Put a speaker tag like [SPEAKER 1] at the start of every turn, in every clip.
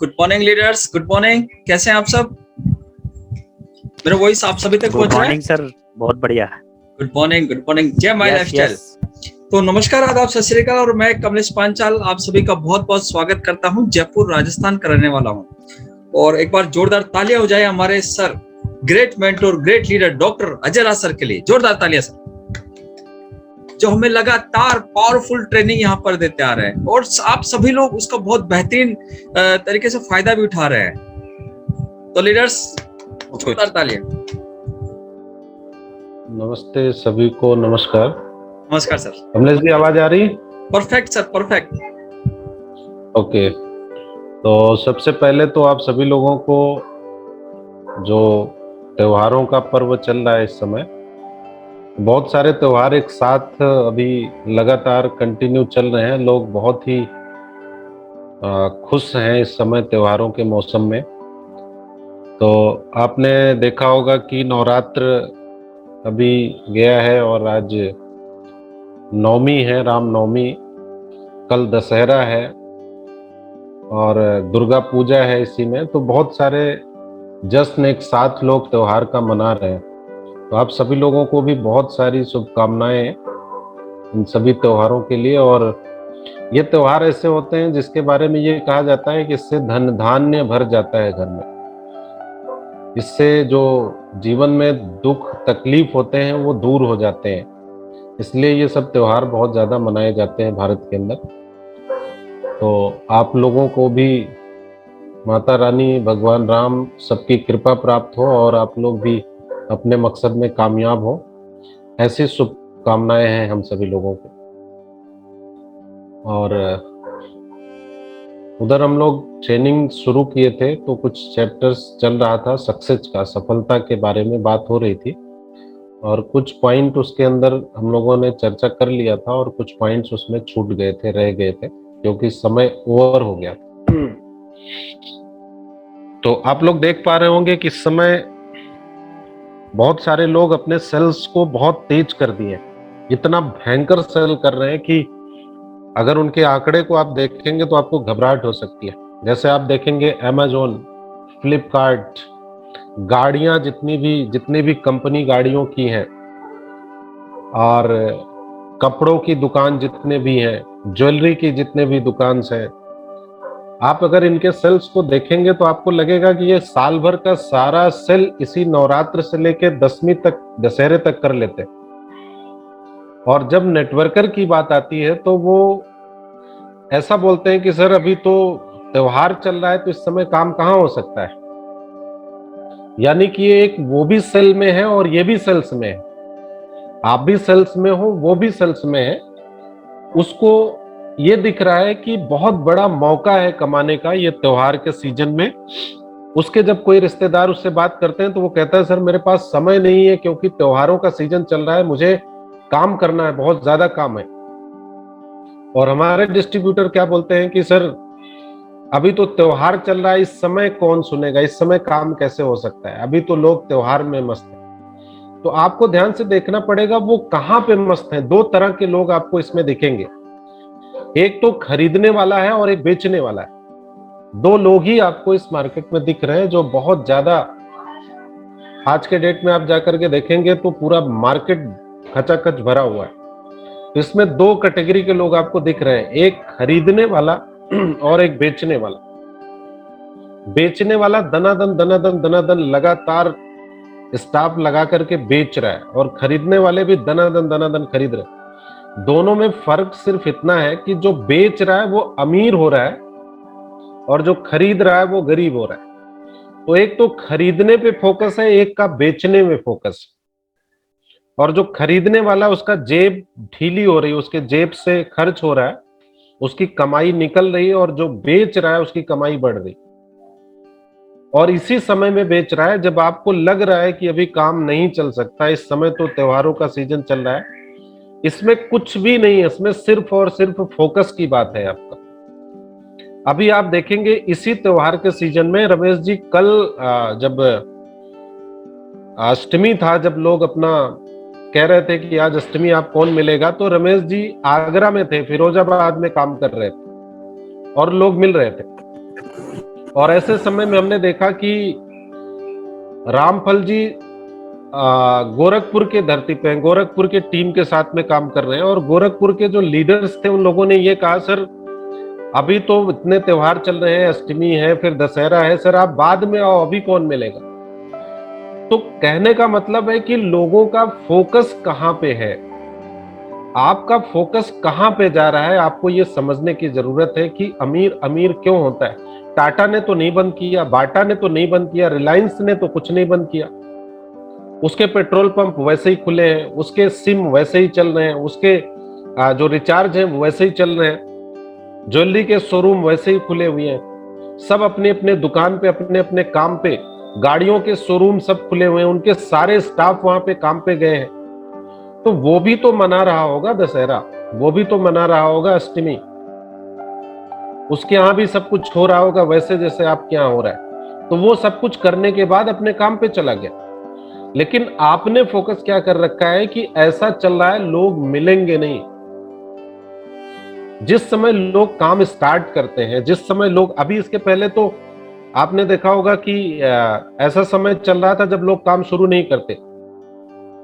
[SPEAKER 1] Good morning leaders, good morning. कैसे हैं आप सब? मेरा वॉइस आप सभी तक
[SPEAKER 2] गुड
[SPEAKER 1] पहुंच रहा है?
[SPEAKER 2] मॉर्निंग सर, बहुत बढ़िया।
[SPEAKER 1] Good morning, good morning. जय माई
[SPEAKER 2] यस
[SPEAKER 1] लाइफस्टाइल।
[SPEAKER 2] यस।
[SPEAKER 1] तो नमस्कार, आदाब, सत श्री अकाल। और मैं कमलेश पांचाल आप सभी का बहुत बहुत स्वागत करता हूं। जयपुर राजस्थान का रहने वाला हूं। और एक बार जोरदार तालियां हो जाए हमारे sir, great mentor, great leader doctor Ajay Raj sir के लिए। जोरदार तालियां सर, जो हमें लगातार पावरफुल ट्रेनिंग यहाँ पर देते आ रहे हैं और आप सभी लोग उसका बहुत बेहतरीन तरीके से फायदा भी उठा रहे हैं। तो लीडर्स, जोरदार तालियां।
[SPEAKER 3] नमस्ते सभी को। नमस्कार।
[SPEAKER 1] नमस्कार सर।
[SPEAKER 3] कमलेश जी, आवाज आ रही?
[SPEAKER 1] Perfect sir, perfect.
[SPEAKER 3] ओके। तो सबसे पहले तो आप सभी लोगों को, जो त्योहारों का पर्व चल रहा है इस समय, बहुत सारे त्योहार एक साथ अभी लगातार कंटिन्यू चल रहे हैं। लोग बहुत ही खुश हैं इस समय त्योहारों के मौसम में। तो आपने देखा होगा कि नवरात्र अभी गया है और आज नवमी है, राम नवमी। कल दशहरा है और दुर्गा पूजा है इसी में। तो बहुत सारे जश्न एक साथ लोग त्योहार का मना रहे हैं। तो आप सभी लोगों को भी बहुत सारी शुभकामनाएं इन सभी त्योहारों के लिए। और ये त्योहार ऐसे होते हैं जिसके बारे में ये कहा जाता है कि इससे धन धान्य भर जाता है घर में। इससे जो जीवन में दुख तकलीफ होते हैं वो दूर हो जाते हैं। इसलिए ये सब त्योहार बहुत ज़्यादा मनाए जाते हैं भारत के अंदर। तो आप लोगों को भी माता रानी, भगवान राम सबकी कृपा प्राप्त हो और आप लोग भी अपने मकसद में कामयाब हो, ऐसी शुभकामनाएं हैं हम सभी लोगों को। और उधर हम लोग ट्रेनिंग शुरू किए थे तो कुछ चैप्टर्स चल रहा था, सक्सेस का, सफलता के बारे में बात हो रही थी। और कुछ पॉइंट उसके अंदर हम लोगों ने चर्चा कर लिया था और कुछ पॉइंट्स उसमें छूट गए थे, रह गए थे, क्योंकि समय ओवर हो गया था। तो आप लोग देख पा रहे होंगे कि इस समय बहुत सारे लोग अपने सेल्स को बहुत तेज कर दिए। इतना भयंकर सेल कर रहे हैं कि अगर उनके आंकड़े को आप देखेंगे तो आपको घबराहट हो सकती है। जैसे आप देखेंगे अमेज़न, फ्लिपकार्ट, गाड़ियां जितनी भी कंपनी गाड़ियों की हैं, और कपड़ों की दुकान जितने भी हैं, ज्वेलरी की जितने भी दुकान हैं, आप अगर इनके सेल्स को देखेंगे तो आपको लगेगा कि ये साल भर का सारा सेल इसी नवरात्र से लेके 10वीं तक, दशहरे तक कर लेते। और जब नेटवर्कर की बात आती है तो वो ऐसा बोलते हैं कि सर अभी तो त्योहार चल रहा है तो इस समय काम कहाँ हो सकता है। यानी कि ये एक वो भी सेल में है और ये भी सेल्स में है। आप भी सेल्स में हो, वो भी सेल्स में है। उसको ये दिख रहा है कि बहुत बड़ा मौका है कमाने का ये त्योहार के सीजन में। उसके जब कोई रिश्तेदार उससे बात करते हैं तो वो कहता है सर मेरे पास समय नहीं है क्योंकि त्योहारों का सीजन चल रहा है, मुझे काम करना है, बहुत ज्यादा काम है। और हमारे डिस्ट्रीब्यूटर क्या बोलते हैं कि सर अभी तो त्योहार चल रहा है, इस समय कौन सुनेगा, इस समय काम कैसे हो सकता है, अभी तो लोग त्योहार में मस्त हैं। तो आपको ध्यान से देखना पड़ेगा वो कहां पे मस्त हैं। दो तरह के लोग आपको इसमें दिखेंगे, एक तो खरीदने वाला है और एक बेचने वाला है। दो लोग ही आपको इस मार्केट में दिख रहे हैं जो बहुत ज्यादा, आज के डेट में आप जाकर के देखेंगे तो पूरा मार्केट खचाखच भरा हुआ है। तो इसमें दो कैटेगरी के लोग आपको दिख रहे हैं, एक खरीदने वाला और एक बेचने वाला। बेचने वाला दनादन लगातार स्टाफ लगा करके बेच रहा है और खरीदने वाले भी दनादन खरीद रहे हैं। दोनों में फर्क सिर्फ इतना है कि जो बेच रहा है वो अमीर हो रहा है और जो खरीद रहा है वो गरीब हो रहा है। तो एक तो खरीदने पे फोकस है, एक का बेचने में फोकस। और जो खरीदने वाला, उसका जेब ढीली हो रही है, उसके जेब से खर्च हो रहा है, उसकी कमाई निकल रही है। और जो बेच रहा है उसकी कमाई बढ़ रही, और इसी समय में बेच रहा है जब आपको लग रहा है कि अभी काम नहीं चल सकता। इस समय तो त्योहारों का सीजन चल रहा है, इसमें कुछ भी नहीं है, इसमें सिर्फ और सिर्फ फोकस की बात है आपका। अभी आप देखेंगे इसी त्योहार के सीजन में, रमेश जी, कल जब अष्टमी था, जब लोग अपना कह रहे थे कि आज अष्टमी आप कौन मिलेगा, तो रमेश जी आगरा में थे, फिरोजाबाद में काम कर रहे थे और लोग मिल रहे थे। और ऐसे समय में हमने देखा कि रामफल जी गोरखपुर के धरती पे, गोरखपुर के टीम के साथ में काम कर रहे हैं, और गोरखपुर के जो लीडर्स थे उन लोगों ने ये कहा, सर अभी तो इतने त्योहार चल रहे हैं, अष्टमी है, फिर दशहरा है, सर आप बाद में आओ, अभी कौन मिलेगा। तो कहने का मतलब है कि लोगों का फोकस कहां पे है, आपका फोकस कहां पे जा रहा है, आपको ये समझने की जरूरत है कि अमीर अमीर क्यों होता है। टाटा ने तो नहीं बंद किया, बाटा ने तो नहीं बंद किया, रिलायंस ने तो कुछ नहीं बंद किया, उसके पेट्रोल पंप वैसे ही खुले हैं, उसके सिम वैसे ही चल रहे हैं, उसके जो रिचार्ज है वैसे ही चल रहे हैं, ज्वेलरी के शोरूम वैसे ही खुले हुए हैं, सब अपने अपने दुकान पे, अपने अपने काम पे, गाड़ियों के शोरूम सब खुले हुए हैं, उनके सारे स्टाफ वहां पे काम पे गए हैं। तो वो भी तो मना रहा होगा दशहरा, वो भी तो मना रहा होगा अष्टमी, उसके यहां भी सब कुछ हो रहा होगा वैसे जैसे आपके यहां हो रहा है। तो वो सब कुछ करने के बाद अपने काम पे चला गया। लेकिन आपने फोकस क्या कर रखा है कि ऐसा चल रहा है, लोग मिलेंगे नहीं। जिस समय लोग काम स्टार्ट करते हैं, जिस समय लोग, अभी इसके पहले तो आपने देखा होगा कि ऐसा समय चल रहा था जब लोग काम शुरू नहीं करते,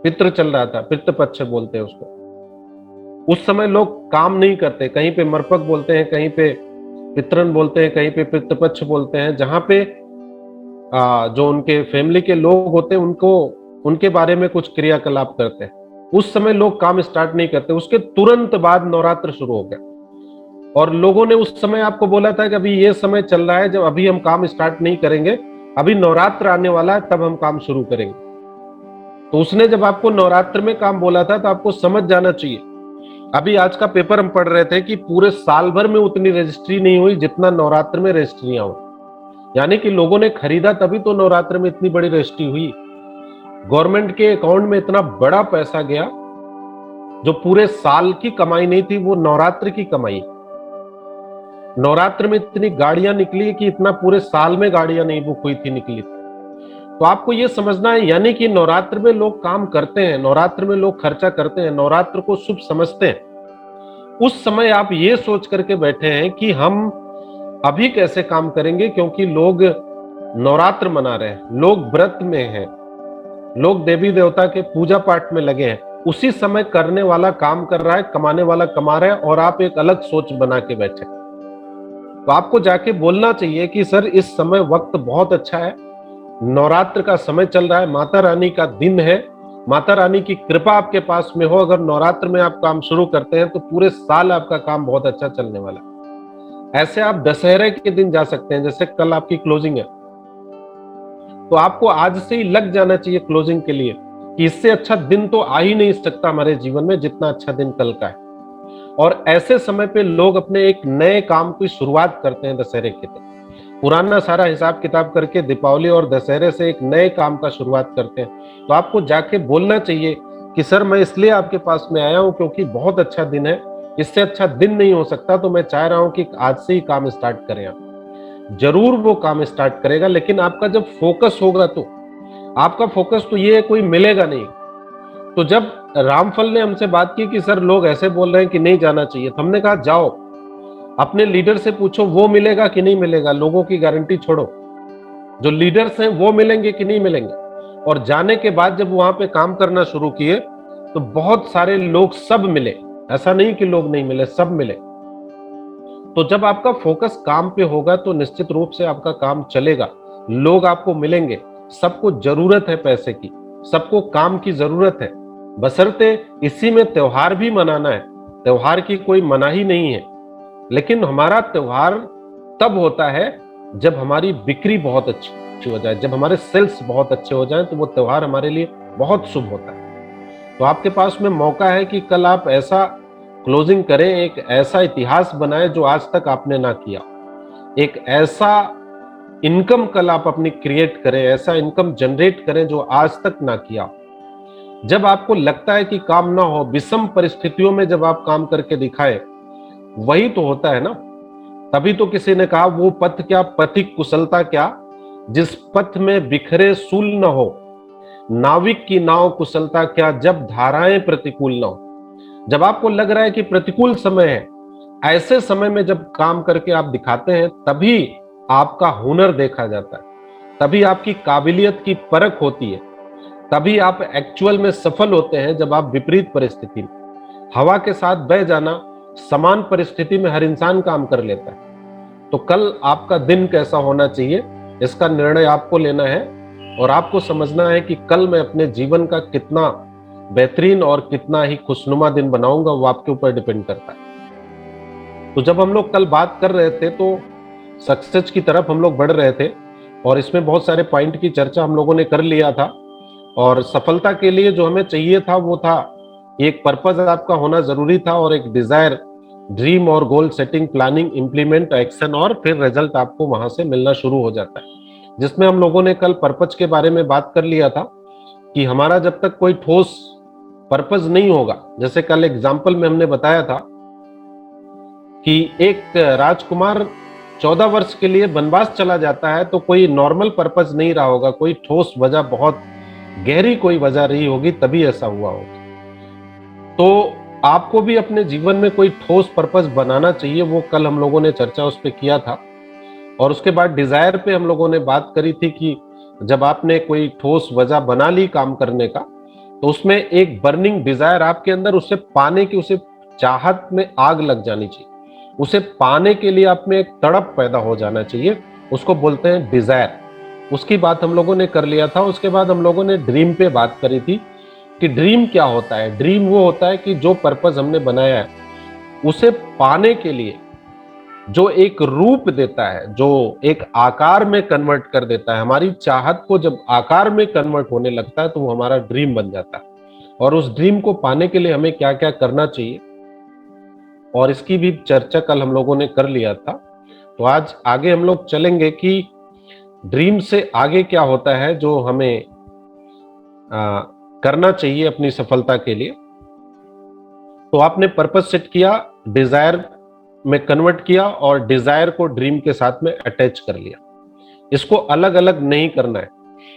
[SPEAKER 3] पितृ चल रहा था, पितृपक्ष बोलते हैं उसको, उस समय लोग काम नहीं करते, कहीं पे मरपक बोलते हैं, कहीं पे पितरन बोलते हैं, कहीं पे पितृपक्ष बोलते हैं, जहां पे जो उनके फैमिली के लोग होते हैं उनको, उनके बारे में कुछ क्रियाकलाप करते हैं, उस समय लोग काम स्टार्ट नहीं करते। उसके तुरंत बाद नवरात्र शुरू हो गया, और लोगों ने उस समय आपको बोला था कि अभी ये समय चल रहा है जब अभी हम काम स्टार्ट नहीं करेंगे, अभी नवरात्र आने वाला है तब हम काम शुरू करेंगे। तो उसने जब आपको नवरात्र में काम बोला था तो आपको समझ जाना चाहिए। अभी आज का पेपर हम पढ़ रहे थे कि पूरे साल भर में उतनी रजिस्ट्री नहीं हुई जितना नवरात्र में रजिस्ट्रियां हुई, यानी कि लोगों ने खरीदा तभी तो नवरात्र में इतनी बड़ी रजिस्ट्री हुई। गवर्नमेंट के अकाउंट में इतना बड़ा पैसा गया, जो पूरे साल की कमाई नहीं थी वो नवरात्र की कमाई। नवरात्र में इतनी गाड़ियां निकली कि इतना पूरे साल में गाड़ियां नहीं बुक हुई थी, निकली थी। तो आपको ये समझना है, यानी कि नवरात्र में लोग काम करते हैं, नवरात्र में लोग खर्चा करते हैं, नवरात्र को शुभ समझते हैं। उस समय आप ये सोच करके बैठे हैं कि हम अभी कैसे काम करेंगे, क्योंकि लोग नवरात्र मना रहे हैं, लोग व्रत में हैं, लोग देवी देवता के पूजा पाठ में लगे हैं। उसी समय करने वाला काम कर रहा है, कमाने वाला कमा रहा है, और आप एक अलग सोच बना के बैठे। तो आपको जाके बोलना चाहिए कि सर इस समय वक्त बहुत अच्छा है, नवरात्र का समय चल रहा है, माता रानी का दिन है, माता रानी की कृपा आपके पास में हो, अगर नवरात्र में आप काम शुरू करते हैं तो पूरे साल आपका काम बहुत अच्छा चलने वाला है। ऐसे आप दशहरे के दिन जा सकते हैं, जैसे कल आपकी क्लोजिंग है, तो आपको आज से ही लग जाना चाहिए क्लोजिंग के लिए कि इससे अच्छा दिन तो आ ही नहीं सकता हमारे जीवन में जितना अच्छा दिन कल का है। और ऐसे समय पे लोग अपने एक नए काम की शुरुआत करते हैं दशहरे के दिन, पुराना सारा हिसाब किताब करके दीपावली और दशहरे से एक नए काम का शुरुआत करते हैं। तो आपको जाके बोलना चाहिए कि सर मैं इसलिए आपके पास में आया हूं क्योंकि बहुत अच्छा दिन है, इससे अच्छा दिन नहीं हो सकता, तो मैं चाह रहा हूं कि आज से ही काम स्टार्ट करें। आप जरूर वो काम स्टार्ट करेगा, लेकिन आपका जब फोकस होगा, तो आपका फोकस तो ये है कोई मिलेगा नहीं। तो जब रामफल ने हमसे बात की कि सर लोग ऐसे बोल रहे हैं कि नहीं जाना चाहिए, तो हमने कहा जाओ अपने लीडर से पूछो वो मिलेगा कि नहीं मिलेगा, लोगों की गारंटी छोड़ो, जो लीडर्स हैं वो मिलेंगे कि नहीं मिलेंगे। और जाने के बाद जब वहां पे काम करना शुरू किए तो बहुत सारे लोग, सब मिले, ऐसा नहीं कि लोग नहीं मिले, सब मिले। तो जब आपका फोकस काम पे होगा तो निश्चित रूप से आपका काम चलेगा, लोग आपको मिलेंगे। सबको जरूरत है पैसे की, सबको काम की जरूरत है, बशर्ते इसी में त्योहार भी मनाना है, त्योहार की कोई मनाही नहीं है। लेकिन हमारा त्योहार तब होता है जब हमारी बिक्री बहुत अच्छी हो जाए, जब हमारे सेल्स बहुत अच्छे हो जाएं, तो वो त्योहार हमारे लिए बहुत शुभ होता है। तो आपके पास में मौका है कि कल आप ऐसा क्लोजिंग करें, एक ऐसा इतिहास बनाएं जो आज तक आपने ना किया, एक ऐसा इनकम कल आप अपनी क्रिएट करें, ऐसा इनकम जनरेट करें जो आज तक ना किया। जब आपको लगता है कि काम ना हो, विषम परिस्थितियों में जब आप काम करके दिखाएं, वही तो होता है ना। तभी तो किसी ने कहा वो पथ क्या, पथिक कुशलता क्या, जिस पथ में बिखरे सूल न हो, नाविक की नाव कुशलता क्या, जब धाराएं प्रतिकूल न हो। जब आपको लग रहा है कि प्रतिकूल समय है, ऐसे समय में जब काम करके आप दिखाते हैं, तभी आपका हुनर देखा जाता है, तभी आपकी काबिलियत की परख होती है, तभी आप एक्चुअल में सफल होते हैं जब आप विपरीत परिस्थिति में, हवा के साथ बह जाना, समान परिस्थिति में हर इंसान काम कर लेता है। तो कल आपका दिन कैसा होना चाहिए, इसका निर्णय आपको लेना है और आपको समझना है कि कल मैं अपने जीवन का कितना बेहतरीन और कितना ही खुशनुमा दिन बनाऊंगा, वो आपके ऊपर डिपेंड करता है। तो जब हम लोग कल बात कर रहे थे तो सक्सेस की तरफ हम लोग बढ़ रहे थे और इसमें बहुत सारे पॉइंट की चर्चा हम लोगों ने कर लिया था। और सफलता के लिए जो हमें चाहिए था वो था, एक पर्पस आपका होना जरूरी था और एक डिजायर, ड्रीम और goal setting, planning, implement, action और फिर रिजल्ट आपको वहां से मिलना शुरू हो जाता है। जिसमें हम लोगों ने कल पर्पस के बारे में बात कर लिया था कि हमारा जब तक कोई ठोस पर्पस नहीं होगा, जैसे कल एग्जाम्पल में हमने बताया था कि एक राजकुमार 14 वर्ष के लिए वनवास चला जाता है तो कोई नॉर्मल पर्पस नहीं रहा होगा, कोई ठोस वजह, बहुत गहरी कोई वजह रही होगी, तभी ऐसा हुआ होगा। तो आपको भी अपने जीवन में कोई ठोस पर्पस बनाना चाहिए, वो कल हम लोगों ने चर्चा उस पर किया था। और उसके बाद डिजायर पे हम लोगों ने बात करी थी कि जब आपने कोई ठोस वजह बना ली काम करने का, तो उसमें एक बर्निंग डिजायर आपके अंदर, उसे पाने की, उसे चाहत में आग लग जानी चाहिए, उसे पाने के लिए आप में एक तड़प पैदा हो जाना चाहिए, उसको बोलते हैं डिजायर। उसकी बात हम लोगों ने कर लिया था। उसके बाद हम लोगों ने ड्रीम पे बात करी थी कि ड्रीम क्या होता है। ड्रीम वो होता है कि जो पर्पस हमने बनाया है उसे पाने के लिए जो एक रूप देता है, जो एक आकार में कन्वर्ट कर देता है। हमारी चाहत को जब आकार में कन्वर्ट होने लगता है तो वो हमारा ड्रीम बन जाता है। और उस ड्रीम को पाने के लिए हमें क्या क्या करना चाहिए, और इसकी भी चर्चा कल हम लोगों ने कर लिया था। तो आज आगे हम लोग चलेंगे कि ड्रीम से आगे क्या होता है जो हमें करना चाहिए अपनी सफलता के लिए। तो आपने पर्पस सेट किया, डिजायर में कन्वर्ट किया और डिजायर को ड्रीम के साथ में अटैच कर लिया, इसको अलग अलग नहीं करना है।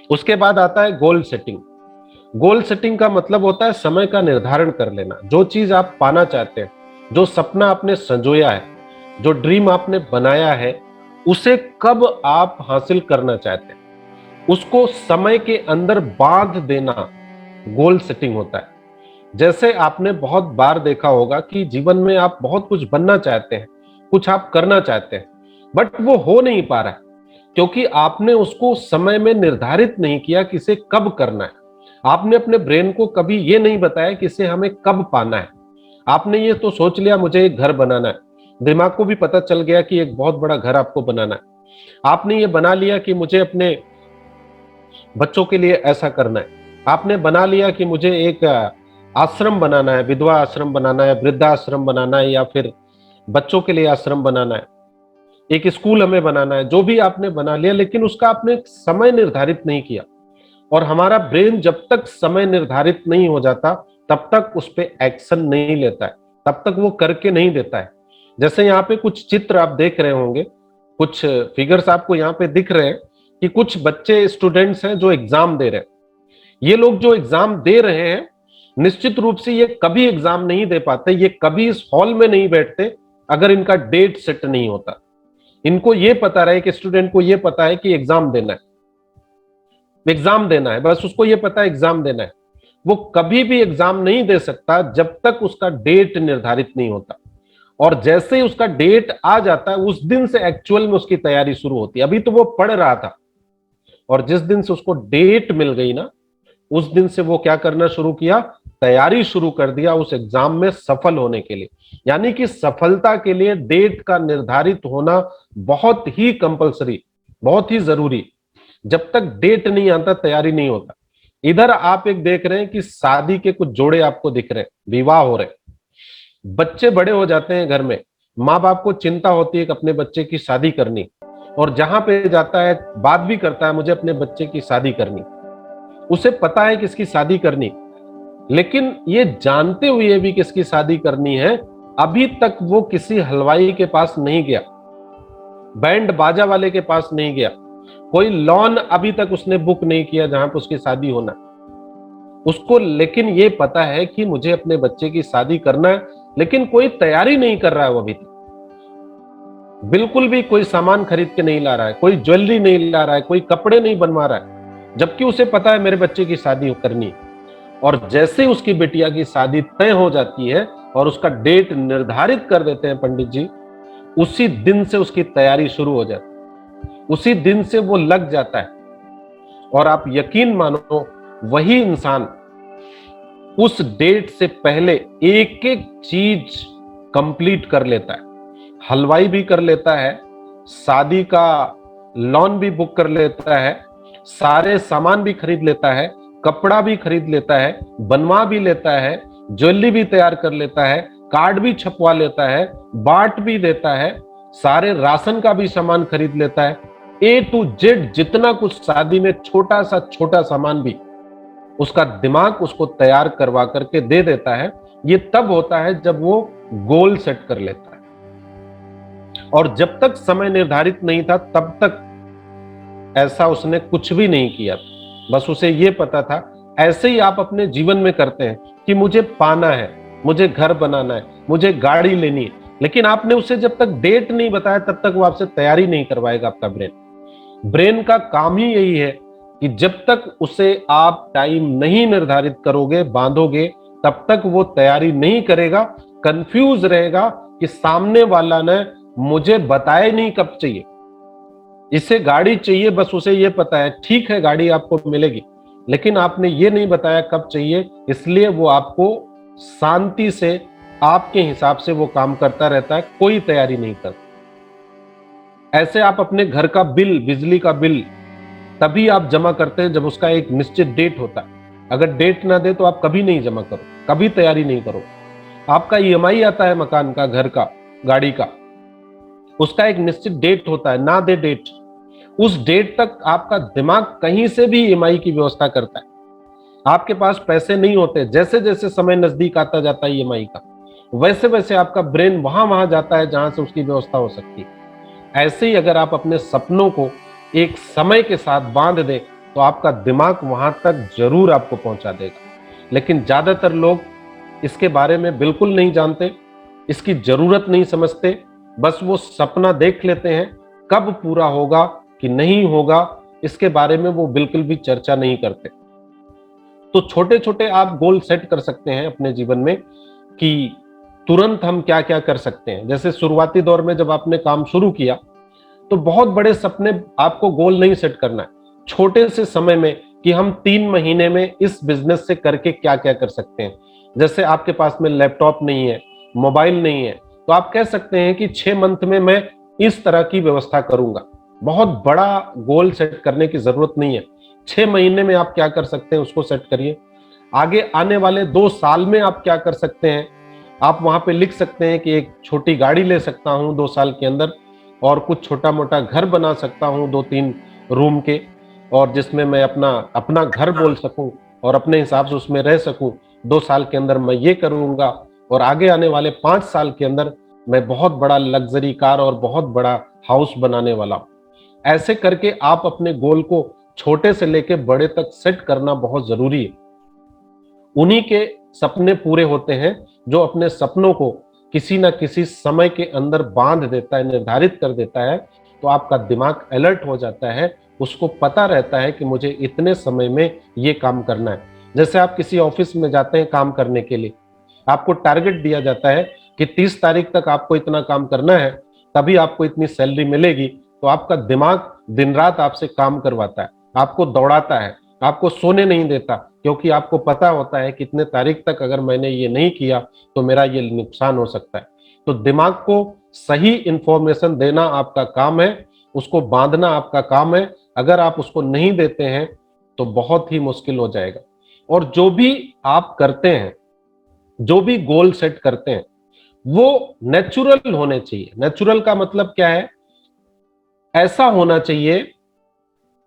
[SPEAKER 3] उसके बाद आता है गोल सेटिंग। गोल सेटिंग का मतलब होता है समय का निर्धारण कर लेना। जो चीज आप पाना चाहते हैं, जो सपना आपने संजोया है, जो ड्रीम आपने बनाया है, उसे कब आप हासिल करना चाहते हैं, उसको समय के अंदर बांध देना गोल सेटिंग होता है। जैसे आपने बहुत बार देखा होगा कि जीवन में आप बहुत कुछ बनना चाहते हैं, कुछ आप करना चाहते हैं, बट वो हो नहीं पा रहा है क्योंकि आपने उसको समय में निर्धारित नहीं किया कि इसे कब करना है। आपने अपने ब्रेन को कभी ये नहीं बताया कि इसे हमें कब पाना है। आपने ये तो सोच लिया मुझे एक घर बनाना है, दिमाग को भी पता चल गया कि एक बहुत बड़ा घर आपको बनाना है। आपने ये बना लिया कि मुझे अपने बच्चों के लिए ऐसा करना है। आपने बना लिया कि मुझे एक आश्रम बनाना है, विधवा आश्रम बनाना है, वृद्धाश्रम बनाना है, या फिर बच्चों के लिए आश्रम बनाना है, एक स्कूल हमें बनाना है। जो भी आपने बना लिया, लेकिन उसका आपने समय निर्धारित नहीं किया। और हमारा ब्रेन जब तक समय निर्धारित नहीं हो जाता तब तक उस पर एक्शन नहीं लेता है, तब तक वो करके नहीं देता है। जैसे यहाँ पे कुछ चित्र आप देख रहे होंगे, कुछ फिगर्स आपको यहाँ पे दिख रहे हैं कि कुछ बच्चे, स्टूडेंट्स हैं जो एग्जाम दे रहे हैं। ये लोग जो एग्जाम दे रहे हैं, निश्चित रूप से ये कभी एग्जाम नहीं दे पाते, ये कभी इस हॉल में नहीं बैठते अगर इनका डेट सेट नहीं होता। इनको ये पता रहे कि स्टूडेंट को ये पता है कि एग्जाम देना है, एग्जाम देना है, बस उसको ये पता है एग्जाम देना है। वो कभी भी एग्जाम नहीं दे सकता जब तक उसका डेट निर्धारित नहीं होता। और जैसे ही उसका डेट आ जाता है उस दिन से एक्चुअल में उसकी तैयारी शुरू होती है। अभी तो वो पढ़ रहा था और जिस दिन से उसको डेट मिल गई ना, उस दिन से वो क्या करना शुरू किया, तैयारी शुरू कर दिया उस एग्जाम में सफल होने के लिए। यानी कि सफलता के लिए डेट का निर्धारित होना बहुत ही कंपलसरी, बहुत ही जरूरी। जब तक डेट नहीं आता तैयारी नहीं होता। इधर आप एक देख रहे हैं कि शादी के कुछ जोड़े आपको दिख रहे हैं, विवाह हो रहे, बच्चे बड़े हो जाते हैं घर में, माँ बाप को चिंता होती है कि अपने बच्चे की शादी करनी, और जहां पे जाता है बात भी करता है मुझे अपने बच्चे की शादी करनी। उसे पता है किसकी शादी करनी, लेकिन ये जानते हुए भी किसकी शादी करनी है, अभी तक वो किसी हलवाई के पास नहीं गया, बैंड बाजा वाले के पास नहीं गया, कोई लॉन अभी तक उसने बुक नहीं किया जहां पर उसकी शादी होना उसको। लेकिन ये पता है कि मुझे अपने बच्चे की शादी करना है, लेकिन कोई तैयारी नहीं कर रहा है वो अभी तक। बिल्कुल भी कोई सामान खरीद के नहीं ला रहा है, कोई ज्वेलरी नहीं ला रहा है, कोई कपड़े नहीं बनवा रहा है, जबकि उसे पता है मेरे बच्चे की शादी करनी है। और जैसे उसकी बिटिया की शादी तय हो जाती है और उसका डेट निर्धारित कर देते हैं पंडित जी, उसी दिन से उसकी तैयारी शुरू हो जाती है, उसी दिन से वो लग जाता है। और आप यकीन मानो, वही इंसान उस डेट से पहले एक एक चीज कंप्लीट कर लेता है। हलवाई भी कर लेता है, शादी का लॉन भी बुक कर लेता है, सारे सामान भी खरीद लेता है, कपड़ा भी खरीद लेता है, बनवा भी लेता है, ज्वेलरी भी तैयार कर लेता है, कार्ड भी छपवा लेता है, बांट भी देता है, सारे राशन का भी सामान खरीद लेता है। ए टू जेड जितना कुछ शादी में छोटा सा सामान भी उसका दिमाग उसको तैयार करवा करके दे देता है। ये तब होता है जब वो गोल सेट कर लेता है। और जब तक समय निर्धारित नहीं था तब तक ऐसा उसने कुछ भी नहीं किया। बस उसे ये पता था, ऐसे ही आप अपने जीवन में करते हैं कि मुझे पाना है, मुझे घर बनाना है, मुझे गाड़ी लेनी है, लेकिन आपने उसे जब तक डेट नहीं बताया तब तक वो आपसे तैयारी नहीं करवाएगा। आपका ब्रेन का काम ही यही है कि जब तक उसे आप टाइम नहीं निर्धारित करोगे, बांधोगे, तब तक वो तैयारी नहीं करेगा, कंफ्यूज रहेगा कि सामने वाला ने मुझे बताया नहीं कब चाहिए, इसे गाड़ी चाहिए, बस उसे ये पता है ठीक है गाड़ी आपको मिलेगी, लेकिन आपने ये नहीं बताया कब चाहिए, इसलिए वो आपको शांति से आपके हिसाब से वो काम करता रहता है, कोई तैयारी नहीं करता। ऐसे आप अपने घर का बिल, बिजली का बिल तभी आप जमा करते हैं जब उसका एक निश्चित डेट होता है। अगर डेट ना दे तो आप कभी नहीं जमा करो, कभी तैयारी नहीं करो। आपका ईएमआई आता है मकान का, घर का, गाड़ी का, उसका एक निश्चित डेट होता है, ना दे डेट, उस डेट तक आपका दिमाग कहीं से भी ईएमआई की व्यवस्था करता है। आपके पास पैसे नहीं होते, जैसे जैसे समय नजदीक आता जाता है ईएमआई का, वैसे वैसे आपका ब्रेन वहां जाता है जहां से उसकी व्यवस्था हो सकती है। ऐसे ही अगर आप अपने सपनों को एक समय के साथ बांध दें तो आपका दिमाग वहां तक जरूर आपको पहुंचा देगा। लेकिन ज्यादातर लोग इसके बारे में बिल्कुल नहीं जानते, इसकी जरूरत नहीं समझते, बस वो सपना देख लेते हैं, कब पूरा होगा कि नहीं होगा इसके बारे में वो बिल्कुल भी चर्चा नहीं करते। तो छोटे छोटे आप गोल सेट कर सकते हैं अपने जीवन में कि तुरंत हम क्या क्या कर सकते हैं। जैसे शुरुआती दौर में जब आपने काम शुरू किया तो बहुत बड़े सपने आपको गोल नहीं सेट करना है, छोटे से समय में कि हम 3 महीने में इस बिजनेस से करके क्या क्या कर सकते हैं। जैसे आपके पास में लैपटॉप नहीं है, मोबाइल नहीं है, तो आप कह सकते हैं कि 6 मंथ में मैं इस तरह की व्यवस्था करूंगा। बहुत बड़ा गोल सेट करने की जरूरत नहीं है, 6 महीने में आप क्या कर सकते हैं उसको सेट करिए। आगे आने वाले 2 साल में आप क्या कर सकते हैं, आप वहां पे लिख सकते हैं कि एक छोटी गाड़ी ले सकता हूं 2 साल के अंदर, और कुछ छोटा मोटा घर बना सकता हूं 2-3 रूम के, और जिसमें मैं अपना घर बोल सकूं और अपने हिसाब से उसमें रह सकूं। 2 साल के अंदर मैं ये करूंगा और आगे आने वाले 5 साल के अंदर मैं बहुत बड़ा लग्जरी कार और बहुत बड़ा हाउस बनाने वाला हूं। ऐसे करके आप अपने गोल को छोटे से लेके बड़े तक सेट करना बहुत जरूरी है। उन्हीं के सपने पूरे होते हैं जो अपने सपनों को किसी ना किसी समय के अंदर बांध देता है, निर्धारित कर देता है। तो आपका दिमाग अलर्ट हो जाता है, उसको पता रहता है कि मुझे इतने समय में ये काम करना है। जैसे आप किसी ऑफिस में जाते हैं काम करने के लिए, आपको टारगेट दिया जाता है कि 30 तारीख तक आपको इतना काम करना है, तभी आपको इतनी सैलरी मिलेगी। तो आपका दिमाग दिन रात आपसे काम करवाता है, आपको दौड़ाता है, आपको सोने नहीं देता, क्योंकि आपको पता होता है कि इतने तारीख तक अगर मैंने ये नहीं किया तो मेरा ये नुकसान हो सकता है। तो दिमाग को सही इंफॉर्मेशन देना आपका काम है, उसको बांधना आपका काम है। अगर आप उसको नहीं देते हैं तो बहुत ही मुश्किल हो जाएगा। और जो भी आप करते हैं, जो भी गोल सेट करते हैं, वो नेचुरल होने चाहिए। नेचुरल का मतलब क्या है? ऐसा होना चाहिए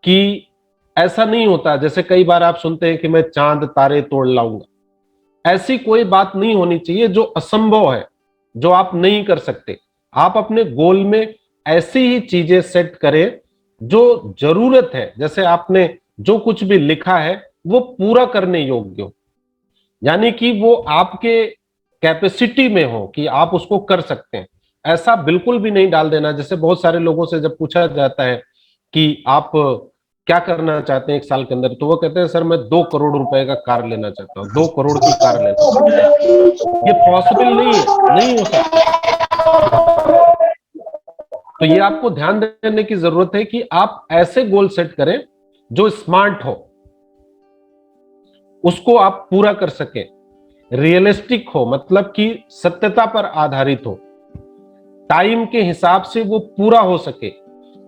[SPEAKER 3] कि ऐसा नहीं होता जैसे कई बार आप सुनते हैं कि मैं चांद तारे तोड़ लाऊंगा। ऐसी कोई बात नहीं होनी चाहिए जो असंभव है, जो आप नहीं कर सकते। आप अपने गोल में ऐसी ही चीजें सेट करें जो जरूरत है। जैसे आपने जो कुछ भी लिखा है वो पूरा करने योग्य हो, यानी कि वो आपके कैपेसिटी में हो कि आप उसको कर सकते हैं। ऐसा बिल्कुल भी नहीं डाल देना। जैसे बहुत सारे लोगों से जब पूछा जाता है कि आप क्या करना चाहते हैं 1 साल के अंदर, तो वो कहते हैं सर मैं 2 करोड़ रुपए का कार लेना चाहता हूँ, 2 करोड़ की कार लेना चाहता हूँ। ये पॉसिबल नहीं है, नहीं हो सकता। तो ये आपको ध्यान देने की जरूरत है कि आप ऐसे गोल सेट करें जो स्मार्ट हो, उसको आप पूरा कर सके, रियलिस्टिक हो, मतलब कि सत्यता पर आधारित हो, टाइम के हिसाब से वो पूरा हो सके।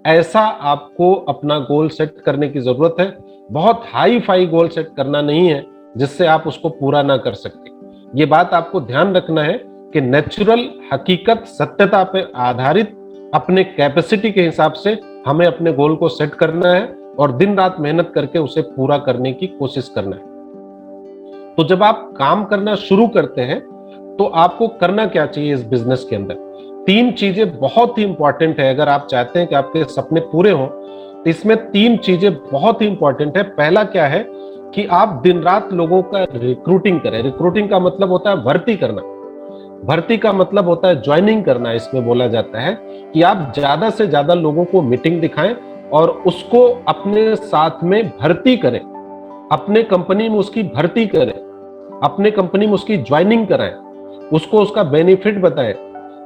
[SPEAKER 3] ऐसा आपको अपना गोल सेट करने की जरूरत है। बहुत हाई फाई गोल सेट करना नहीं है जिससे आप उसको पूरा ना कर सके। ये बात आपको ध्यान रखना है कि नेचुरल, हकीकत, सत्यता पर आधारित अपने कैपेसिटी के हिसाब से हमें अपने गोल को सेट करना है और दिन रात मेहनत करके उसे पूरा करने की कोशिश करना है। तो जब आप काम करना शुरू करते हैं तो आपको करना क्या चाहिए इस बिजनेस के अंदर? 3 चीजें बहुत ही इंपॉर्टेंट है। अगर आप चाहते हैं कि आपके सपने पूरे हों तो इसमें 3 चीजें बहुत ही इंपॉर्टेंट है। पहला क्या है कि आप दिन रात लोगों का रिक्रूटिंग करें। रिक्रूटिंग का मतलब होता है भर्ती करना, भर्ती का मतलब होता है ज्वाइनिंग करना। इसमें बोला जाता है कि आप ज्यादा से ज्यादा लोगों को मीटिंग दिखाएं और उसको अपने साथ में भर्ती करें, अपने कंपनी में उसकी भर्ती करें, अपने कंपनी में उसकी ज्वाइनिंग कराएं, उसको उसका बेनिफिट बताएं,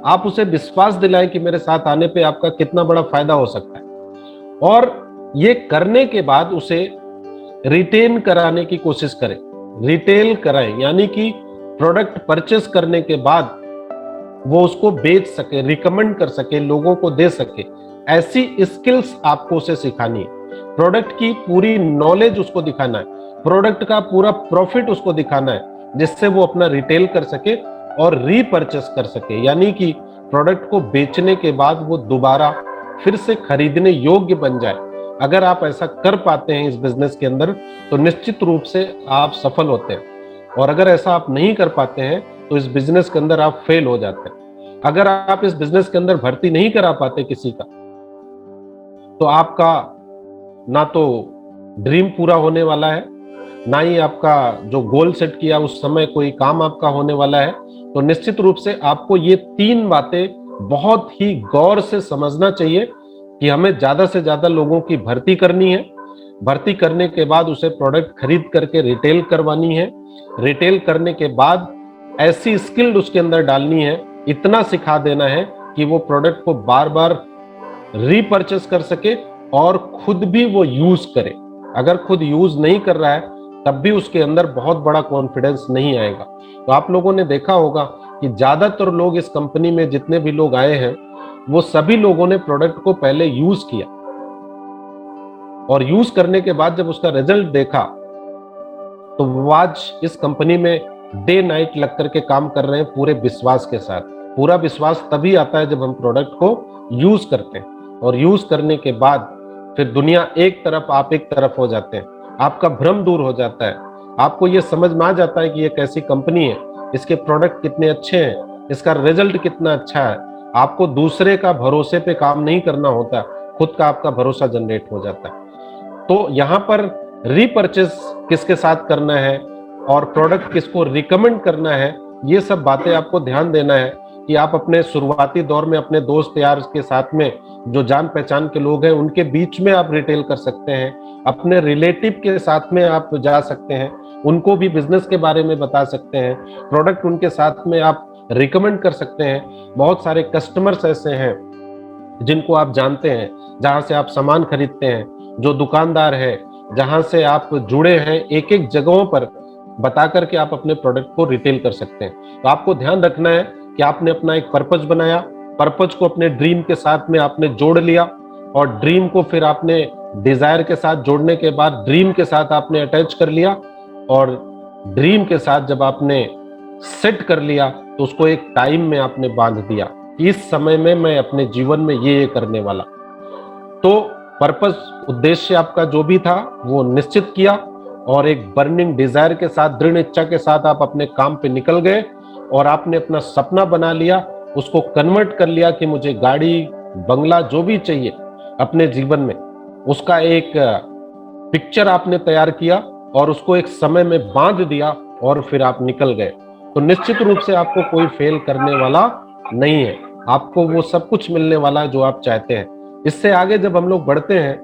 [SPEAKER 3] आप उसे विश्वास दिलाएं कि मेरे साथ आने पे आपका कितना बड़ा फायदा हो सकता है। और ये करने के बाद उसे रिटेन कराने की कोशिश करें, रिटेल कराएं, यानी कि प्रोडक्ट परचेस करने के बाद वो उसको बेच सके, रिकमेंड कर सके, लोगों को दे सके। ऐसी स्किल्स आपको उसे सिखानी है। प्रोडक्ट की पूरी नॉलेज उसको दिखाना है, प्रोडक्ट का पूरा प्रॉफिट उसको दिखाना है, जिससे वो अपना रिटेल कर सके और रीपरचेस कर सके, यानी कि प्रोडक्ट को बेचने के बाद वो दोबारा फिर से खरीदने योग्य बन जाए। अगर आप ऐसा कर पाते हैं इस बिजनेस के अंदर तो निश्चित रूप से आप सफल होते हैं, और अगर ऐसा आप नहीं कर पाते हैं तो इस बिजनेस के अंदर आप फेल हो जाते हैं। अगर आप इस बिजनेस के अंदर भर्ती नहीं करा पाते किसी का, तो आपका ना तो ड्रीम पूरा होने वाला है, ना ही आपका जो गोल सेट किया उस समय कोई काम आपका होने वाला है। तो निश्चित रूप से आपको ये 3 बातें बहुत ही गौर से समझना चाहिए कि हमें ज्यादा से ज्यादा लोगों की भर्ती करनी है, भर्ती करने के बाद उसे प्रोडक्ट खरीद करके रिटेल करवानी है, रिटेल करने के बाद ऐसी स्किल्ड उसके अंदर डालनी है, इतना सिखा देना है कि वो प्रोडक्ट को बार बार रीपरचेस कर सके और खुद भी वो यूज करे। अगर खुद यूज नहीं कर रहा है तब भी उसके अंदर बहुत बड़ा कॉन्फिडेंस नहीं आएगा। तो आप लोगों ने देखा होगा कि ज्यादातर लोग इस कंपनी में जितने भी लोग आए हैं वो सभी लोगों ने प्रोडक्ट को पहले यूज किया, और यूज करने के बाद जब उसका रिजल्ट देखा तो वो आज इस कंपनी में डे नाइट लग करके काम कर रहे हैं पूरे विश्वास के साथ। पूरा विश्वास तभी आता है जब हम प्रोडक्ट को यूज करते हैं, और यूज करने के बाद फिर दुनिया एक तरफ आप एक तरफ हो जाते हैं, आपका भ्रम दूर हो जाता है, आपको ये समझ में आ जाता है कि ये कैसी कंपनी है, इसके प्रोडक्ट कितने अच्छे हैं, इसका रिजल्ट कितना अच्छा है। आपको दूसरे का भरोसे पे काम नहीं करना होता, खुद का आपका भरोसा जनरेट हो जाता है। तो यहाँ पर रीपरचेस किसके साथ करना है और प्रोडक्ट किसको रिकमेंड करना है, ये सब बातें आपको ध्यान देना है कि आप अपने शुरुआती दौर में अपने दोस्त यार के साथ में जो जान पहचान के लोग हैं उनके बीच में आप रिटेल कर सकते हैं, अपने रिलेटिव के साथ में आप जा सकते हैं, उनको भी बिजनेस के बारे में बता सकते हैं, प्रोडक्ट उनके साथ में आप रिकमेंड कर सकते हैं। बहुत सारे कस्टमर्स ऐसे हैं जिनको आप जानते हैं, जहां से आप सामान खरीदते हैं, जो दुकानदार है जहां से आप जुड़े हैं, एक एक जगहों पर बता करके आप अपने प्रोडक्ट को रिटेल कर सकते हैं। तो आपको ध्यान रखना है कि आपने अपना एक पर्पज बनाया, पर्पज को अपने ड्रीम के साथ में आपने जोड़ लिया, और ड्रीम को फिर आपने डिजायर के साथ जोड़ने के बाद ड्रीम के साथ आपने अटैच कर लिया, और ड्रीम के साथ जब आपने सेट कर लिया तो उसको एक टाइम में आपने बांध दिया, इस समय में मैं अपने जीवन में ये करने वाला। तो पर्पस, उद्देश्य आपका जो भी था वो निश्चित किया, और एक बर्निंग डिजायर के साथ, दृढ़ इच्छा के साथ आप अपने काम पे निकल गए, और आपने अपना सपना बना लिया, उसको कन्वर्ट कर लिया कि मुझे गाड़ी, बंगला जो भी चाहिए अपने जीवन में, उसका एक पिक्चर आपने तैयार किया और उसको एक समय में बांध दिया, और फिर आप निकल गए। तो निश्चित रूप से आपको कोई फेल करने वाला नहीं है। आपको वो सब कुछ मिलने वाला है जो आप चाहते हैं। इससे आगे जब हम लोग बढ़ते हैं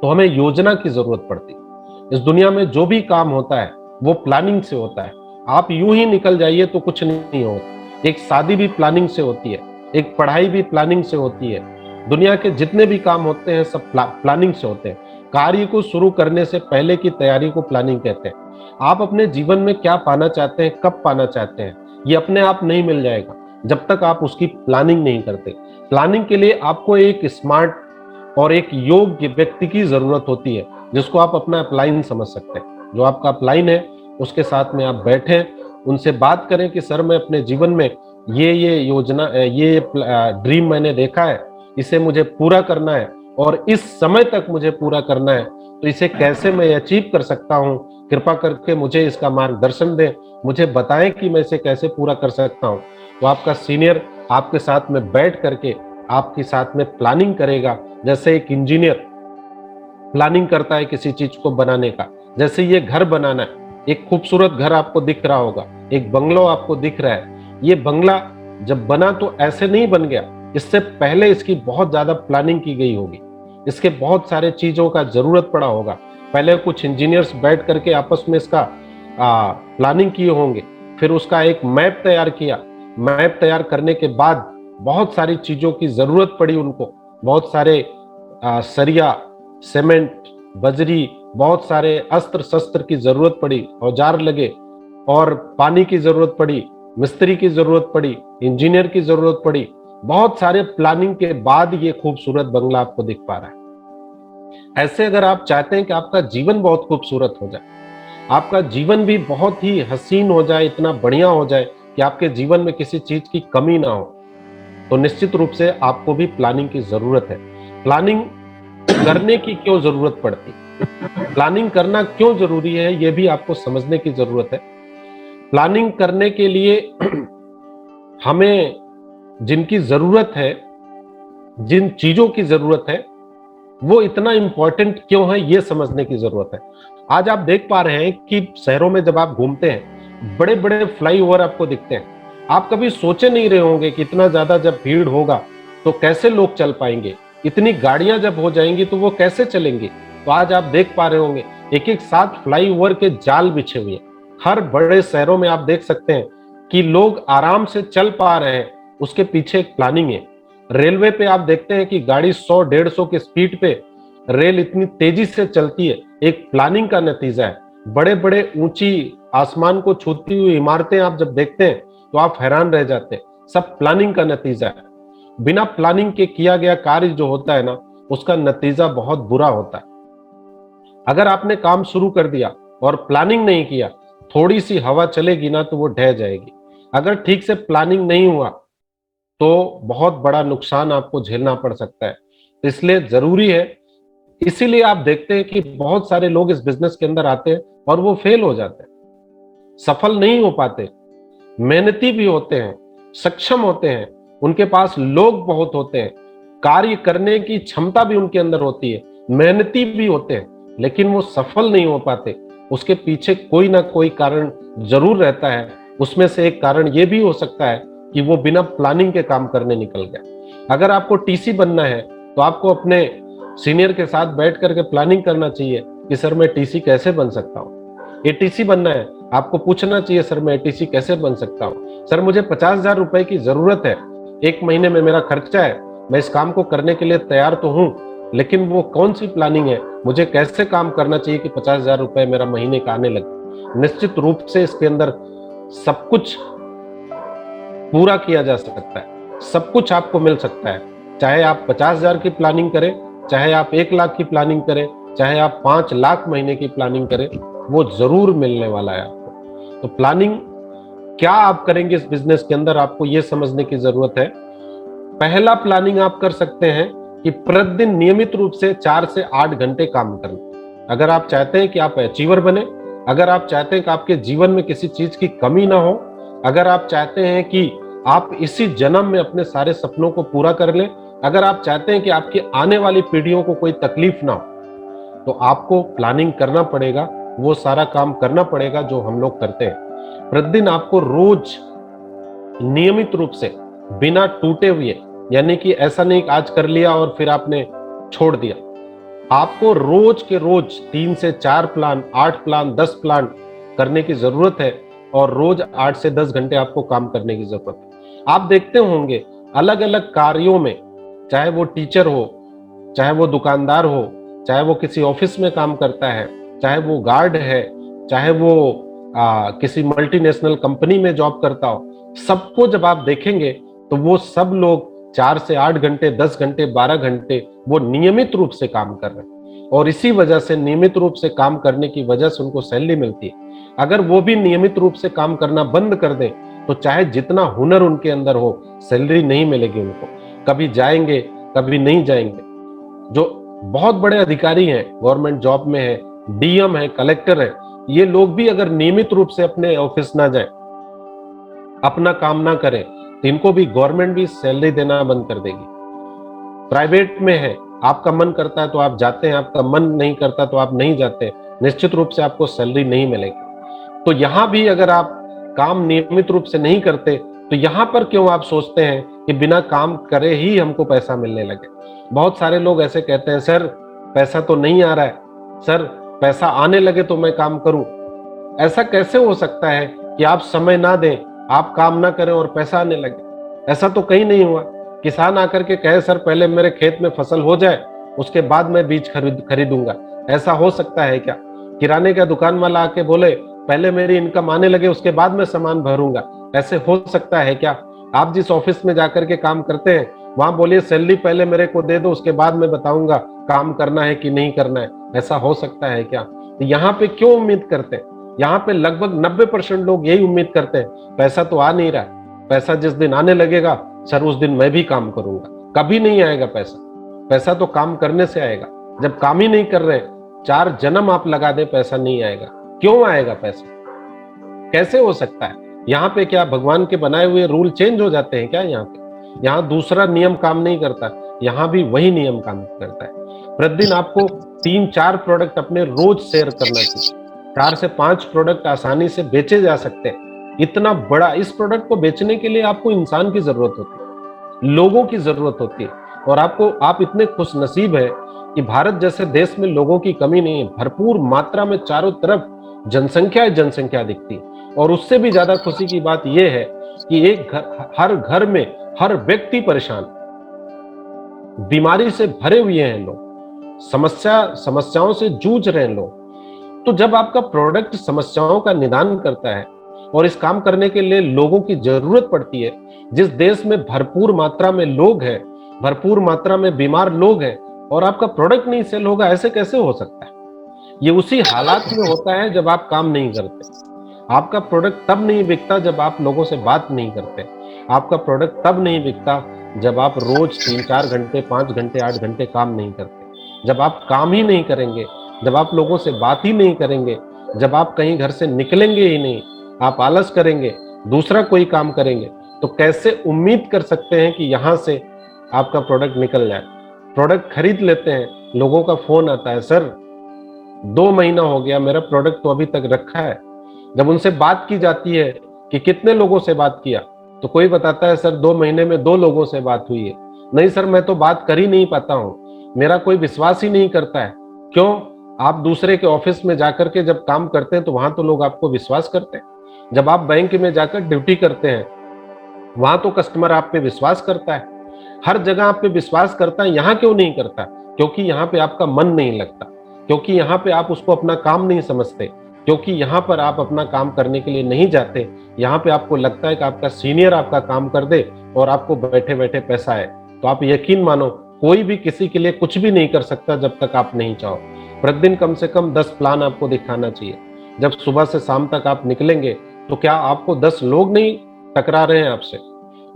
[SPEAKER 3] तो हमें योजना की जरूरत पड़ती है। इस दुनिया में जो भी काम होता है वो प्लानिंग से होता है। आप यूं ही निकल जाइए तो कुछ नहीं होता। एक शादी भी प्लानिंग से होती है, एक पढ़ाई भी प्लानिंग से होती है। दुनिया के जितने भी काम होते हैं सब प्लानिंग से होते हैं। कार्य को शुरू करने से पहले की तैयारी को प्लानिंग कहते हैं। आप अपने जीवन में क्या पाना चाहते हैं, कब पाना चाहते हैं, ये अपने आप नहीं मिल जाएगा जब तक आप उसकी प्लानिंग नहीं करते। प्लानिंग के लिए आपको एक स्मार्ट और एक योग्य व्यक्ति की जरूरत होती है जिसको आप अपना अपलाइन समझ सकते हैं। जो आपका अपलाइन है उसके साथ में आप बैठें, उनसे बात करें कि सर मैं अपने जीवन में ये योजना, ये ड्रीम मैंने देखा है, इसे मुझे पूरा करना है और इस समय तक मुझे पूरा करना है, तो इसे कैसे मैं अचीव कर सकता हूँ, कृपा करके मुझे इसका मार्गदर्शन दें, मुझे बताएं कि मैं इसे कैसे पूरा कर सकता हूँ। तो आपका सीनियर आपके साथ में बैठ करके आपके साथ में प्लानिंग करेगा। जैसे एक इंजीनियर प्लानिंग करता है किसी चीज को बनाने का, जैसे ये घर बनाना है, एक खूबसूरत घर आपको दिख रहा होगा, एक बंगलो आपको दिख रहा है। ये बंगला जब बना तो ऐसे नहीं बन गया, इससे पहले इसकी बहुत ज्यादा प्लानिंग की गई होगी, इसके बहुत सारे चीजों का जरूरत पड़ा होगा। पहले कुछ इंजीनियर्स बैठ करके आपस में इसका प्लानिंग किए होंगे, फिर उसका एक मैप तैयार किया। मैप तैयार करने के बाद बहुत सारी चीजों की जरूरत पड़ी उनको, बहुत सारे सरिया, सीमेंट, बजरी, बहुत सारे अस्त्र शस्त्र की जरूरत पड़ी, औजार लगे और पानी की जरूरत पड़ी, मिस्त्री की जरूरत पड़ी, इंजीनियर की जरूरत पड़ी। बहुत सारे प्लानिंग के बाद ये खूबसूरत बंगला आपको दिख पा रहा है। ऐसे अगर आप चाहते हैं कि आपका जीवन बहुत खूबसूरत हो जाए, आपका जीवन भी बहुत ही हसीन हो जाए, इतना बढ़िया हो जाए कि आपके जीवन में किसी चीज की कमी ना हो, तो निश्चित रूप से आपको भी प्लानिंग की जरूरत है। प्लानिंग करने की क्यों जरूरत पड़ती, प्लानिंग करना क्यों जरूरी है, यह भी आपको समझने की जरूरत है। प्लानिंग करने के लिए हमें जिनकी जरूरत है, जिन चीजों की जरूरत है, वो इतना इंपॉर्टेंट क्यों है, यह समझने की जरूरत है। आज आप देख पा रहे हैं कि शहरों में जब आप घूमते हैं, बड़े बड़े फ्लाईओवर आपको दिखते हैं। आप कभी सोचे नहीं रहे होंगे कि इतना ज्यादा जब भीड़ होगा तो कैसे लोग चल पाएंगे, इतनी गाड़ियां जब हो जाएंगी तो वो कैसे चलेंगे। तो आज आप देख पा रहे होंगे एक एक साथ फ्लाईओवर के जाल बिछे हुए हैं। हर बड़े शहरों में आप देख सकते हैं कि लोग आराम से चल पा रहे हैं, उसके पीछे एक प्लानिंग है। रेलवे पे आप देखते हैं कि गाड़ी 100-150 की स्पीड पे रेल इतनी तेजी से चलती है, एक प्लानिंग का नतीजा है। बड़े बड़े ऊंची आसमान को छूती हुई इमारतें आप जब देखते हैं तो आप हैरान रह जाते हैं, सब प्लानिंग का नतीजा है। बिना प्लानिंग के किया गया कार्य जो होता है ना, उसका नतीजा बहुत बुरा होता है। अगर आपने काम शुरू कर दिया और प्लानिंग नहीं किया, थोड़ी सी हवा चलेगी ना तो वो ढह जाएगी। अगर ठीक से प्लानिंग नहीं हुआ तो बहुत बड़ा नुकसान आपको झेलना पड़ सकता है। इसलिए जरूरी है, इसीलिए आप देखते हैं कि बहुत सारे लोग इस बिजनेस के अंदर आते हैं और वो फेल हो जाते हैं, सफल नहीं हो पाते। मेहनती भी होते हैं, सक्षम होते हैं, उनके पास लोग बहुत होते हैं, कार्य करने की क्षमता भी उनके अंदर होती है, मेहनती भी होते हैं, लेकिन वो सफल नहीं हो पाते। उसके पीछे कोई ना कोई कारण जरूर रहता है। उसमें से एक कारण ये भी हो सकता है कि वो बिना प्लानिंग के काम करने निकल गया। अगर आपको टीसी बनना है तो आपको अपने सीनियर के साथ बैठ करके प्लानिंग करना चाहिए कि सर मैं टीसी कैसे बन सकता हूँ। एटीसी बनना है, आपको पूछना चाहिए सर मैं एटीसी कैसे बन सकता हूँ। सर मुझे 50,000 रुपए की जरूरत है, एक महीने में मेरा खर्चा है, मैं इस काम को करने के लिए तैयार तो हूँ, लेकिन वो कौन सी प्लानिंग है, मुझे कैसे काम करना चाहिए कि 50,000 रुपए मेरा महीने का आने लगे। निश्चित रूप से इसके अंदर सब कुछ पूरा किया जा सकता है, सब कुछ आपको मिल सकता है। चाहे आप 50,000 की प्लानिंग करें, चाहे आप 1 लाख की प्लानिंग करें, चाहे आप 5 लाख महीने की प्लानिंग करें, वो जरूर मिलने वाला है आपको। तो प्लानिंग क्या आप करेंगे इस बिजनेस के अंदर, आपको ये समझने की जरूरत है। पहला प्लानिंग आप कर सकते हैं कि प्रतिदिन नियमित रूप से 4 से 8 घंटे काम करना। अगर आप चाहते हैं कि आप अचीवर बने, अगर आप चाहते हैं कि आपके जीवन में किसी चीज की कमी ना हो, अगर आप चाहते हैं कि आप इसी जन्म में अपने सारे सपनों को पूरा कर लें, अगर आप चाहते हैं कि आपकी आने वाली पीढ़ियों को कोई तकलीफ ना हो, तो आपको प्लानिंग करना पड़ेगा, वो सारा काम करना पड़ेगा जो हम लोग करते हैं। प्रतिदिन आपको रोज नियमित रूप से बिना टूटे हुए, यानी कि ऐसा नहीं कि आज कर लिया और फिर आपने छोड़ दिया। आपको रोज के रोज 3 से 4 प्लान, 8 प्लान, 10 प्लान करने की जरूरत है और रोज 8 से 10 घंटे आपको काम करने की जरूरत है। आप देखते होंगे अलग अलग कार्यों में, चाहे वो टीचर हो, चाहे वो दुकानदार हो, चाहे वो किसी ऑफिस में काम करता है, चाहे वो गार्ड है, चाहे वो किसी मल्टीनेशनल कंपनी में जॉब करता हो, सबको जब आप देखेंगे तो वो सब लोग 4 से 8 घंटे, 10 घंटे, 12 घंटे वो नियमित रूप से काम कर रहे हैं। और इसी वजह से, नियमित रूप से काम करने की वजह से उनको सैलरी मिलती है। अगर वो भी नियमित रूप से काम करना बंद कर दें तो चाहे जितना हुनर उनके अंदर हो, सैलरी नहीं मिलेगी उनको। कभी जाएंगे, कभी नहीं जाएंगे। जो बहुत बड़े अधिकारी हैं, गवर्नमेंट जॉब में है, डीएम है, कलेक्टर है, ये लोग भी अगर नियमित रूप से अपने ऑफिस ना जाए, अपना काम ना करें, तो इनको भी गवर्नमेंट भी सैलरी देना बंद कर देगी। प्राइवेट में है, आपका मन करता है तो आप जाते हैं, आपका मन नहीं करता तो आप नहीं जाते, निश्चित रूप से आपको सैलरी नहीं मिलेगी। तो यहां भी अगर आप काम नियमित रूप से नहीं करते तो यहां पर क्यों आप सोचते हैं कि बिना काम करे ही हमको पैसा मिलने लगे। बहुत सारे लोग ऐसे कहते हैं, सर पैसा तो नहीं आ रहा है, सर पैसा आने लगे तो मैं काम करूं। ऐसा कैसे हो सकता है कि आप समय ना दें, आप काम ना करें और पैसा आने लगे? ऐसा तो कहीं नहीं हुआ। किसान आकर के कहे, सर पहले मेरे खेत में फसल हो जाए, उसके बाद मैं बीज खरीदूंगा। ऐसा हो सकता है क्या? किराने का दुकान वाला आके बोले, पहले मेरी इनकम आने लगे, उसके बाद मैं सामान भरूंगा। ऐसे हो सकता है क्या? आप जिस ऑफिस में जाकर के काम करते हैं, वहां बोलिए सैलरी पहले मेरे को दे दो, उसके बाद मैं बताऊंगा काम करना है कि नहीं करना है। ऐसा हो सकता है क्या? तो यहाँ पे क्यों उम्मीद करते हैं? यहाँ पे लगभग 90% लोग यही उम्मीद करते हैं, पैसा तो आ नहीं रहा, पैसा जिस दिन आने लगेगा सर उस दिन मैं भी काम करूंगा। कभी नहीं आएगा पैसा। पैसा तो काम करने से आएगा। जब काम ही नहीं कर रहे, 4 जन्म आप लगा दे, पैसा नहीं आएगा। क्यों आएगा पैसा? कैसे हो सकता है? यहाँ पे क्या भगवान के बनाए हुए रूल चेंज हो जाते हैं क्या? यहाँ दूसरा नियम काम नहीं करता, यहाँ भी वही नियम काम करता है। प्रतिदिन आपको 3-4 प्रोडक्ट अपने रोज शेयर करना चाहिए। 4 से 5 प्रोडक्ट आसानी से बेचे जा सकते हैं। इतना बड़ा, इस प्रोडक्ट को बेचने के लिए आपको इंसान की जरूरत होती है, लोगों की जरूरत होती है। और आप इतने खुश नसीब है कि भारत जैसे देश में लोगों की कमी नहीं है। भरपूर मात्रा में चारों तरफ जनसंख्या दिखती है। और उससे भी ज्यादा खुशी की बात यह है कि हर घर में हर व्यक्ति परेशान, बीमारी से भरे हुए हैं लोग, समस्याओं से जूझ रहे हैं लोग। तो जब आपका प्रोडक्ट समस्याओं का निदान करता है और इस काम करने के लिए लोगों की जरूरत पड़ती है, जिस देश में भरपूर मात्रा में लोग हैं, भरपूर मात्रा में बीमार लोग हैं, और आपका प्रोडक्ट नहीं सेल होगा, ऐसे कैसे हो सकता है? ये उसी हालात में होता है जब आप काम नहीं करते। आपका प्रोडक्ट तब नहीं बिकता जब आप लोगों से बात नहीं करते। आपका प्रोडक्ट तब नहीं बिकता जब आप रोज 3-4 घंटे, 5 घंटे, 8 घंटे काम नहीं करते। जब आप काम ही नहीं करेंगे, जब आप लोगों से बात ही नहीं करेंगे, जब आप कहीं घर से निकलेंगे ही नहीं, आप आलस करेंगे, दूसरा कोई काम करेंगे, तो कैसे उम्मीद कर सकते हैं कि यहां से आपका प्रोडक्ट निकल जाए? प्रोडक्ट खरीद लेते हैं, लोगों का फोन आता है, सर 2 महीना हो गया, मेरा प्रोडक्ट तो अभी तक रखा है। जब उनसे बात की जाती है कि कितने लोगों से बात किया, तो कोई बताता है सर 2 महीने में 2 लोगों से बात हुई है। नहीं सर, मैं तो बात कर ही नहीं पाता हूं, मेरा कोई विश्वास ही नहीं करता है। क्यों? आप दूसरे के ऑफिस में जाकर के जब काम करते हैं तो वहां तो लोग आपको विश्वास करते हैं। जब आप बैंक में जाकर ड्यूटी करते हैं, वहां तो कस्टमर आप पे विश्वास करता है, हर जगह आप पे विश्वास करता है। यहाँ क्यों नहीं करता? क्योंकि यहाँ पे आपका मन नहीं लगता, क्योंकि यहाँ पे आप उसको अपना काम नहीं समझते, क्योंकि यहाँ पर आप अपना काम करने के लिए नहीं जाते। यहाँ पे आपको लगता है कि आपका सीनियर आपका काम कर दे और आपको बैठे बैठे पैसा है। तो आप यकीन मानो, कोई भी किसी के लिए कुछ भी नहीं कर सकता जब तक आप नहीं चाहो। प्रतिदिन कम से कम 10 प्लान आपको दिखाना चाहिए। जब सुबह से शाम तक आप निकलेंगे तो क्या आपको 10 लोग नहीं टकरा रहे हैं आपसे?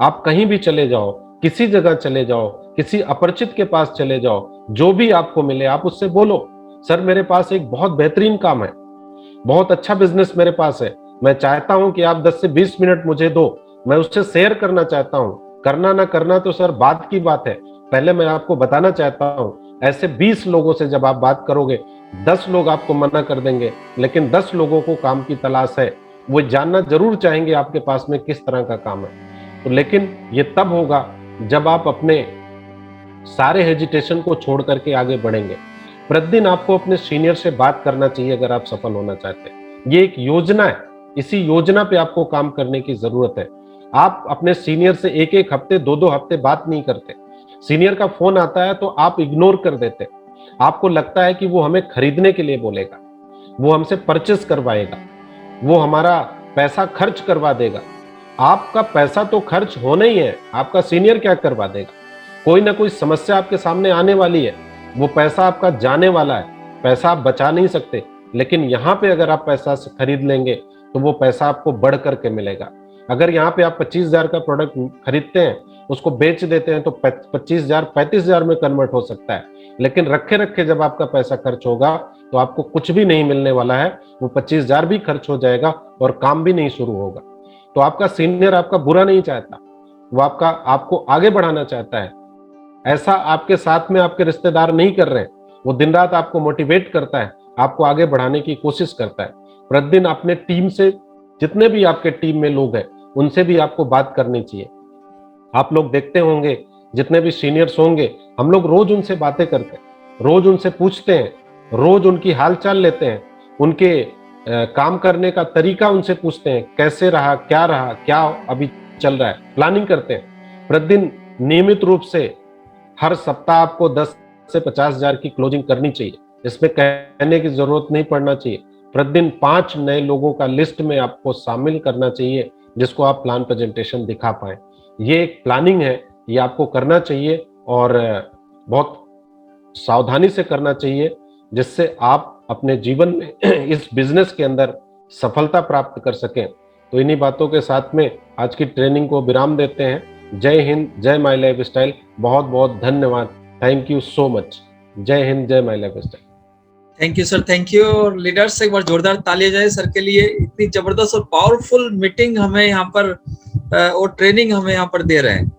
[SPEAKER 3] आप कहीं भी चले जाओ, किसी जगह चले जाओ, किसी अपरिचित के पास चले जाओ, जो भी आपको मिले आप उससे बोलो, सर मेरे पास एक बहुत बेहतरीन काम है, बहुत अच्छा बिजनेस मेरे पास है, मैं चाहता हूं कि आप 10 से 20 मिनट मुझे दो, मैं उससे शेयर करना चाहता हूं। करना ना करना तो सर बात की बात है, पहले मैं आपको बताना चाहता हूं। ऐसे 20 लोगों से जब आप बात करोगे, 10 लोग आपको मना कर देंगे, लेकिन 10 लोगों को काम की तलाश है। वो जानना जरूर चाहेंगे आपके पास में किस तरह का काम है। तो लेकिन ये तब होगा जब आप अपने सारे हेजिटेशन को छोड़ करके आगे बढ़ेंगे। प्रतिदिन आपको अपने सीनियर से बात करना चाहिए अगर आप सफल होना चाहते हैं। ये एक योजना है, इसी योजना पे आपको काम करने की जरूरत है। आप अपने सीनियर से एक एक हफ्ते, दो दो हफ्ते बात नहीं करते। सीनियर का फोन आता है तो आप इग्नोर कर देते। आपको लगता है कि वो हमें खरीदने के लिए बोलेगा, वो हमसे परचेस करवाएगा, वो हमारा पैसा खर्च करवा देगा। आपका पैसा तो खर्च होना ही है, आपका सीनियर क्या करवा देगा? कोई ना कोई समस्या आपके सामने आने वाली है, वो पैसा आपका जाने वाला है, पैसा आप बचा नहीं सकते। लेकिन यहाँ पे अगर आप पैसा खरीद लेंगे तो वो पैसा आपको बढ़ करके मिलेगा। अगर यहाँ पे आप 25,000 का प्रोडक्ट खरीदते हैं, उसको बेच देते हैं तो 25,000 35,000 में कन्वर्ट हो सकता है। लेकिन रखे रखे जब आपका पैसा खर्च होगा तो आपको कुछ भी नहीं मिलने वाला है, वो 25,000 भी खर्च हो जाएगा और काम भी नहीं शुरू होगा। तो आपका सीनियर आपका बुरा नहीं चाहता, वो आपको आगे बढ़ाना चाहता है। ऐसा आपके साथ में आपके रिश्तेदार नहीं कर रहे हैं, वो दिन रात आपको मोटिवेट करता है, आपको आगे बढ़ाने की कोशिश करता है। प्रतिदिन अपने टीम से, जितने भी आपके टीम में लोग हैं, उनसे भी आपको बात करनी चाहिए। आप लोग देखते होंगे जितने भी सीनियर्स होंगे, हम लोग रोज उनसे बातें करते हैं, रोज उनसे पूछते हैं, रोज उनकी हालचाल लेते हैं, उनके काम करने का तरीका उनसे पूछते हैं, कैसे रहा, क्या अभी चल रहा है, प्लानिंग करते हैं। प्रतिदिन नियमित रूप से हर सप्ताह आपको 10 से 50,000 की क्लोजिंग करनी चाहिए। इसमें कहने की जरूरत नहीं पड़ना चाहिए। प्रतिदिन 5 नए लोगों का लिस्ट में आपको शामिल करना चाहिए, जिसको आप प्लान प्रेजेंटेशन दिखा पाए। ये एक प्लानिंग है, ये आपको करना चाहिए और बहुत सावधानी से करना चाहिए, जिससे आप अपने जीवन में इस बिजनेस के अंदर सफलता प्राप्त कर सकें। तो इन्हीं बातों के साथ में आज की ट्रेनिंग को विराम देते हैं। जय हिंद, जय माई लाइफ स्टाइल। बहुत बहुत धन्यवाद। Thank you so much. जय हिंद, जय my life style.
[SPEAKER 1] Thank you sir, thank you. और लीडर्स एक बार जोरदार तालियां जाए सर के लिए। इतनी जबरदस्त और पावरफुल मीटिंग हमें यहाँ पर और ट्रेनिंग हमें यहाँ पर दे रहे हैं।